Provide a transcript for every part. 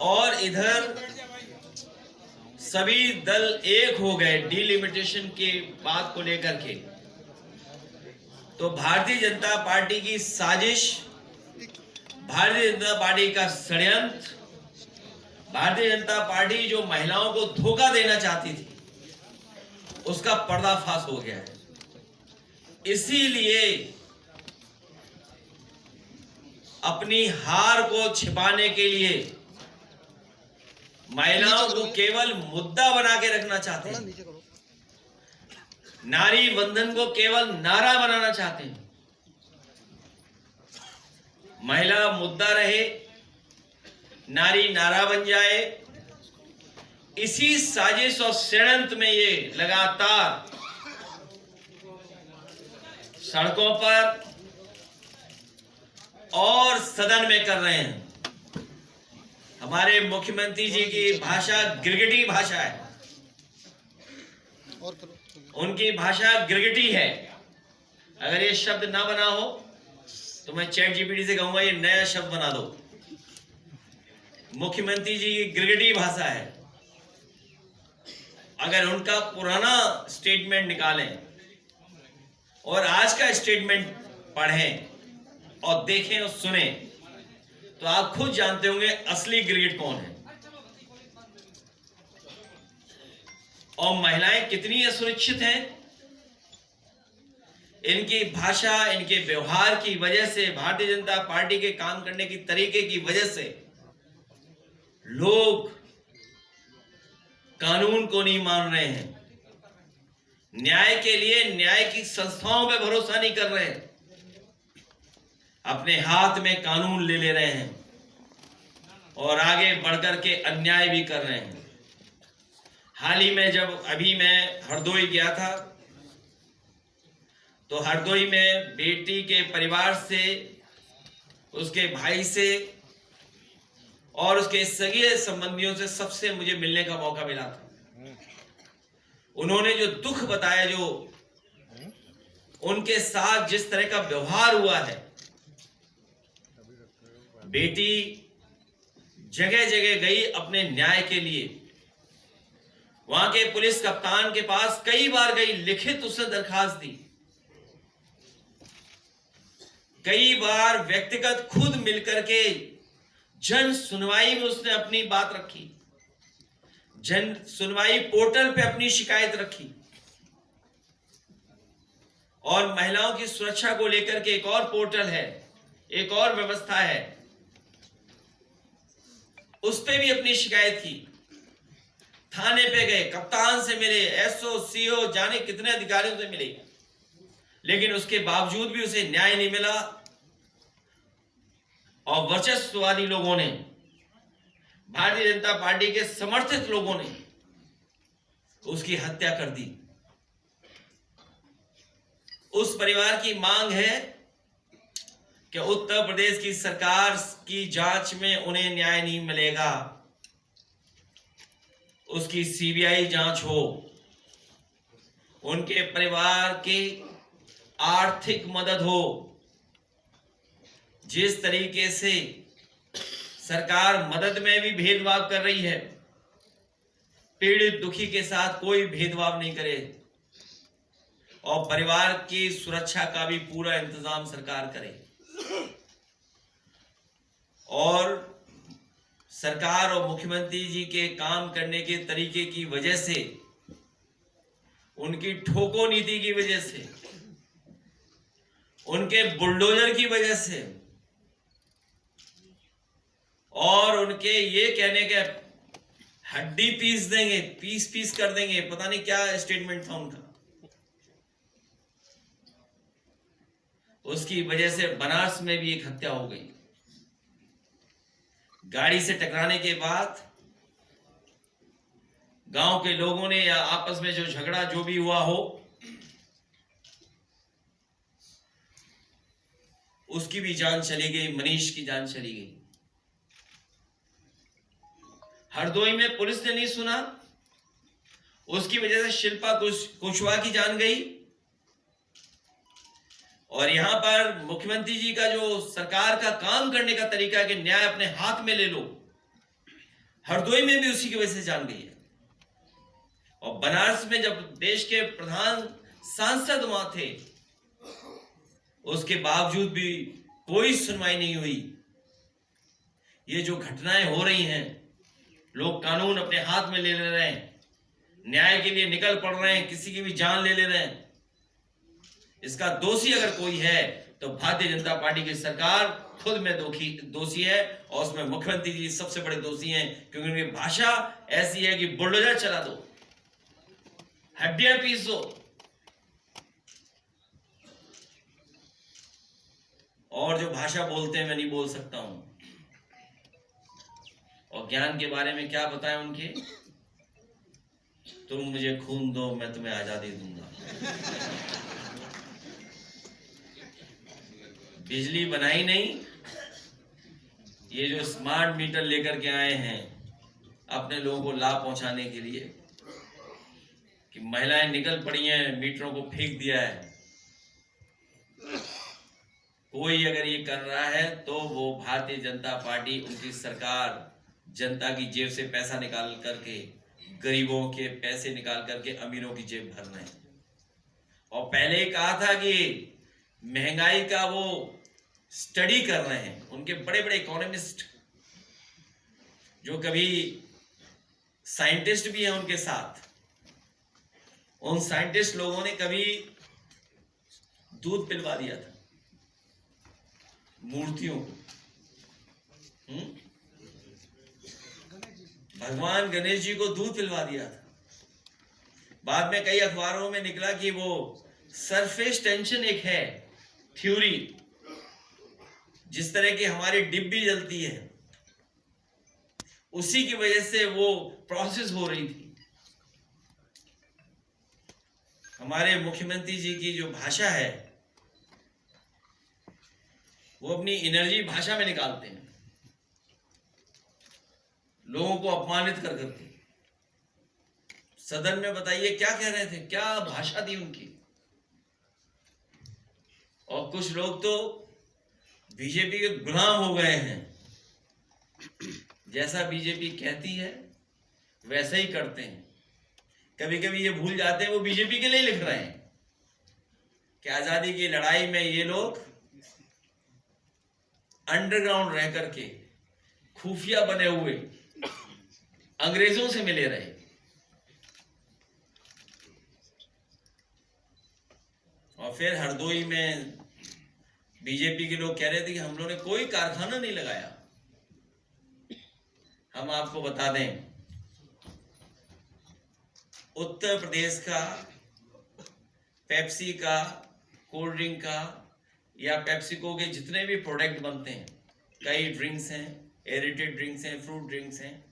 और इधर सभी दल एक हो गए डिलिमिटेशन के बात को लेकर के। तो भारतीय जनता पार्टी की साजिश, भारतीय जनता पार्टी का षड्यंत्र, भारतीय जनता पार्टी जो महिलाओं को धोखा देना चाहती थी, उसका पर्दाफाश हो गया है। इसीलिए अपनी हार को छिपाने के लिए महिलाओं को केवल मुद्दा बना के रखना चाहते हैं, नारी बंधन को केवल नारा बनाना चाहते हैं। महिला मुद्दा रहे, नारी नारा बन जाए। इसी साजिश और षड्यंत्र में ये लगातार सड़कों पर और सदन में कर रहे हैं। हमारे मुख्यमंत्री जी की भाषा गिरगिटी भाषा है, उनकी भाषा गिरगिटी है। अगर ये शब्द ना बना हो तो मैं चैट जीपीटी से कहूंगा ये नया शब्द बना दो। मुख्यमंत्री जी की गिरगिटी भाषा है। अगर उनका पुराना स्टेटमेंट निकालें और आज का स्टेटमेंट पढ़ें और देखें और सुने तो आप खुद जानते होंगे असली गिरगिट कौन है और महिलाएं कितनी असुरक्षित हैं। इनकी भाषा, इनके व्यवहार की वजह से, भारतीय जनता पार्टी के काम करने की तरीके की वजह से लोग कानून को नहीं मान रहे हैं, न्याय के लिए न्याय की संस्थाओं पे भरोसा नहीं कर रहे हैं, अपने हाथ में कानून ले रहे हैं और आगे बढ़कर के अन्याय भी कर रहे हैं। हाल ही में जब अभी मैं हरदोई गया था तो हरदोई में बेटी के परिवार से, उसके भाई से और उसके सगे संबंधियों से सबसे मुझे मिलने का मौका मिला था। उन्होंने जो दुख बताया, जो उनके साथ जिस तरह का व्यवहार हुआ है, बेटी जगह जगह गई अपने न्याय के लिए, वहां के पुलिस कप्तान के पास कई बार गई, लिखित उसने दरखास्त दी, कई बार व्यक्तिगत खुद मिलकर के जन सुनवाई में उसने अपनी बात रखी, जन सुनवाई पोर्टल पे अपनी शिकायत रखी। और महिलाओं की सुरक्षा को लेकर के एक और पोर्टल है, एक और व्यवस्था है, उस पे भी अपनी शिकायत की। थाने पे गए, कप्तान से मिले, एसओ, सीओ, जाने कितने अधिकारियों से मिले, लेकिन उसके बावजूद भी उसे न्याय नहीं मिला और वर्चस्ववादी लोगों ने, भारतीय जनता पार्टी के समर्थित लोगों ने उसकी हत्या कर दी। उस परिवार की मांग है कि उत्तर प्रदेश की सरकार की जांच में उन्हें न्याय नहीं मिलेगा, उसकी सीबीआई जांच हो, उनके परिवार की आर्थिक मदद हो। जिस तरीके से सरकार मदद में भी भेदभाव कर रही है, पीड़ित दुखी के साथ कोई भेदभाव नहीं करे और परिवार की सुरक्षा का भी पूरा इंतजाम सरकार करे। और सरकार और मुख्यमंत्री जी के काम करने के तरीके की वजह से, उनकी ठोको नीति की वजह से, उनके बुलडोजर की वजह से और उनके ये कहने के हड्डी पीस देंगे, पीस पीस कर देंगे, पता नहीं क्या स्टेटमेंट था उनका, उसकी वजह से बनारस में भी एक हत्या हो गई। गाड़ी से टकराने के बाद गांव के लोगों ने या आपस में जो झगड़ा जो भी हुआ हो, उसकी भी जान चली गई, मनीष की जान चली गई। हरदोई में पुलिस ने नहीं सुना, उसकी वजह से शिल्पा कुशवाहा की जान गई। और यहां पर मुख्यमंत्री जी का जो सरकार का काम करने का तरीका है कि न्याय अपने हाथ में ले लो, हरदोई में भी उसी की वजह से जान गई है। और बनारस में जब देश के प्रधान सांसद वहां थे, उसके बावजूद भी कोई सुनवाई नहीं हुई। ये जो घटनाएं हो रही हैं, लोग कानून अपने हाथ में ले रहे हैं, न्याय के लिए निकल पड़ रहे हैं, किसी की भी जान ले रहे हैं। इसका दोषी अगर कोई है तो भारतीय जनता पार्टी की सरकार खुद में दोषी है, और उसमें मुख्यमंत्री जी सबसे बड़े दोषी हैं, क्योंकि उनकी भाषा ऐसी है कि बुलडोजर चला दो, हड्डियां पीस दो। और जो भाषा बोलते हैं मैं नहीं बोल सकता हूं। और ज्ञान के बारे में क्या बताएं उनके, तुम मुझे खून दो मैं तुम्हें आजादी दूंगा। बिजली बनाई नहीं, ये जो स्मार्ट मीटर लेकर के आए हैं अपने लोगों को लाभ पहुंचाने के लिए, कि महिलाएं निकल पड़ी हैं, मीटरों को फेंक दिया है। कोई अगर ये कर रहा है तो वो भारतीय जनता पार्टी, उनकी सरकार जनता की जेब से पैसा निकाल करके, गरीबों के पैसे निकाल करके अमीरों की जेब भर रहे हैं। और पहले ही कहा था कि महंगाई का वो स्टडी कर रहे हैं। उनके बड़े बड़े इकोनॉमिस्ट, जो कभी साइंटिस्ट भी हैं उनके साथ, उन साइंटिस्ट लोगों ने कभी दूध पिलवा दिया था मूर्तियों को। भगवान गणेश जी को दूध पिलवा दिया था। बाद में कई अखबारों में निकला कि वो सरफेस टेंशन एक है थ्योरी, जिस तरह की हमारी डिब्बी जलती है, उसी की वजह से वो प्रोसेस हो रही थी। हमारे मुख्यमंत्री जी की जो भाषा है वो अपनी एनर्जी भाषा में निकालते हैं, लोगों को अपमानित कर करके। सदन में बताइए क्या कह रहे थे, क्या भाषा थी उनकी। और कुछ लोग तो बीजेपी के गुलाम हो गए हैं, जैसा बीजेपी कहती है वैसा ही करते हैं। कभी कभी ये भूल जाते हैं वो बीजेपी के लिए लिख रहे हैं कि आजादी की लड़ाई में ये लोग अंडरग्राउंड रह करके, खुफिया बने हुए, अंग्रेजों से मिले रहे। और फिर हरदोई में बीजेपी के लोग कह रहे थे कि हम लोगों ने कोई कारखाना नहीं लगाया। हम आपको बता दें, उत्तर प्रदेश का पेप्सी का, कोल्ड ड्रिंक का या पेप्सिको के जितने भी प्रोडक्ट बनते हैं, कई ड्रिंक्स हैं, एरेटेड ड्रिंक्स हैं, फ्रूट ड्रिंक्स हैं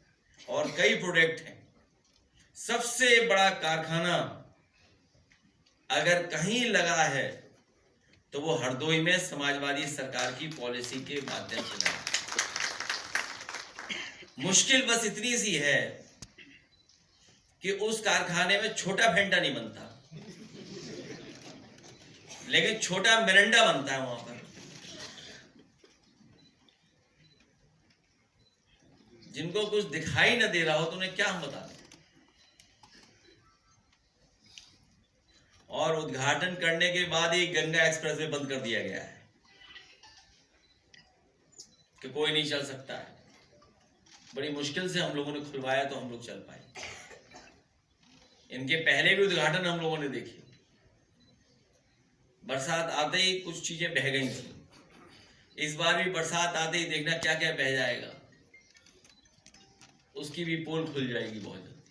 और कई प्रोडक्ट हैं, सबसे बड़ा कारखाना अगर कहीं लगा है तो वो हरदोई में समाजवादी सरकार की पॉलिसी के माध्यम से लगा। मुश्किल बस इतनी सी है कि उस कारखाने में छोटा फेंटा नहीं बनता, लेकिन छोटा मिरिंडा बनता है वहां पर। जिनको कुछ दिखाई न दे रहा हो तो उन्हें क्या हम बता दें। और उद्घाटन करने के बाद ही गंगा एक्सप्रेसवे बंद कर दिया गया है कि कोई नहीं चल सकता है। बड़ी मुश्किल से हम लोगों ने खुलवाया तो हम लोग चल पाए। इनके पहले भी उद्घाटन हम लोगों ने देखे, बरसात आते ही कुछ चीजें बह गई थी। इस बार भी बरसात आते ही देखना क्या क्या बह जाएगा, उसकी भी पोल खुल जाएगी बहुत जल्द।